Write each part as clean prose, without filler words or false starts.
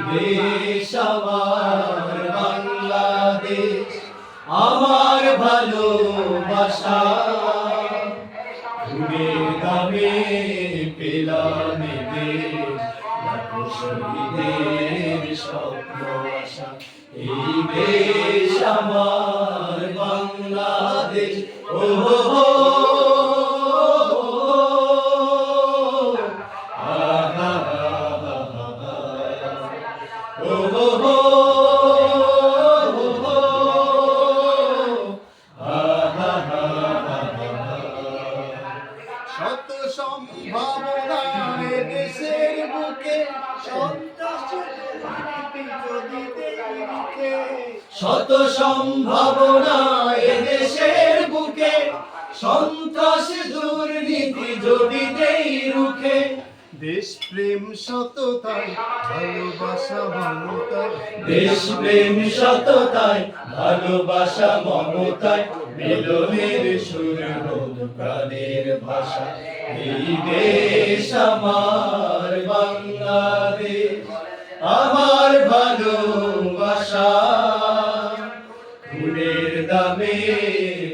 দেশ আমার বাংলাদেশ, আমার ভালোবাসা, ঘুমের দামে পেলাম দেশ, লাখো শহীদের স্বপ্ন আশা। এই দেশ আমার বাংলাদেশ, ও শত সম্ভাবনায় দেশের বুকে শত সম্ভাবনায় দেশের বুকে সন্ত্রাস দুর্নীতি যদি দেই রুখে। দেশ প্রেম সততায় ভালোবাসা মমতায়, দেশ প্রেম সততায় ভালোবাসা মমতায়, মিলনের সুর হোক প্রাণের ভাষা। এই দেশ আমার বাংলাদেশ, আমার ভালোবাসা, খুনের দামে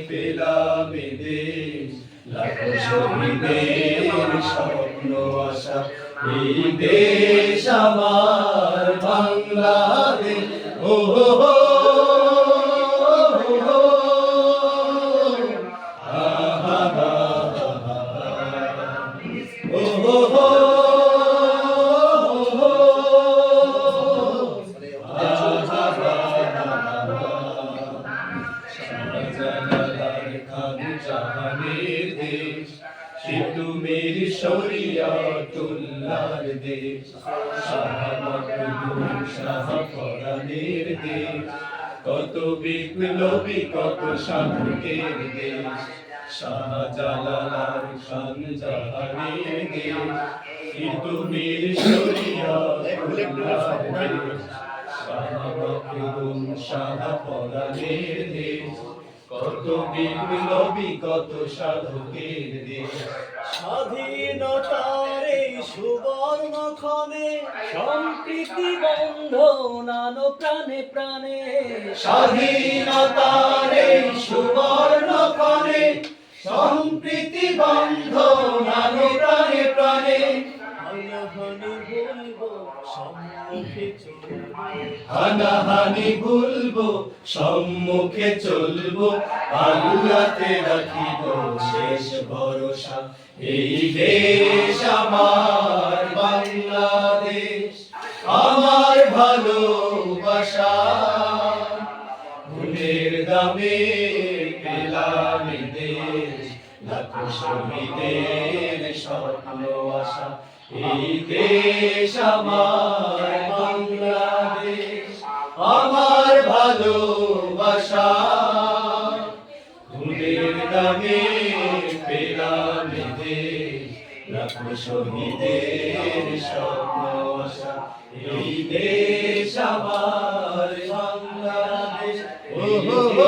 পেলাম দেশ, লাখো শহীদের স্বপ্ন আশা। এই দেশ আমার বাংলাদেশ, ও জাহানের দেশ, সিতুমের শরিয়তুল্লাহর দেশ, শাহ মখদুম শাহ পরাণের দেশ, কত বিপ্লবী কত সাধকের দেশ, শাহজালাল খান জাহানের দেশ, সিতুমের শরিয়তুল্লাহর দেশ, শাহ মখদুম শাহ পরাণের দেশ, কত বিপ্লবী কত সাধকের দেশ। স্বাধীনতার এই সুবর্ণক্ষণে সম্প্রীতি বন্ধন আনো প্রাণে প্রাণে। স্বাধীনতার এই সুবর্ণক্ষণে সম্প্রীতি বন্ধন আনো প্রাণে প্রাণে। হানাহানি ভুলবো সম্মুখে চলবো, আল্লাহতে রাখিব শেষ ভরসা। এই দেশ আমার বাংলাদেশ, আমার ভালোবাসা, খুনের দামে পেলাম দেশ, লাখো শহীদের স্বপ্ন আশা। এই দেশ আমার বাংলাদেশ, আমার ভালোবাসা, খুনের দামে পেলাম দেশ, লাখো শহীদের স্বপ্ন আশা। এই দেশ আমার বাংলাদেশ, oh, oh, oh.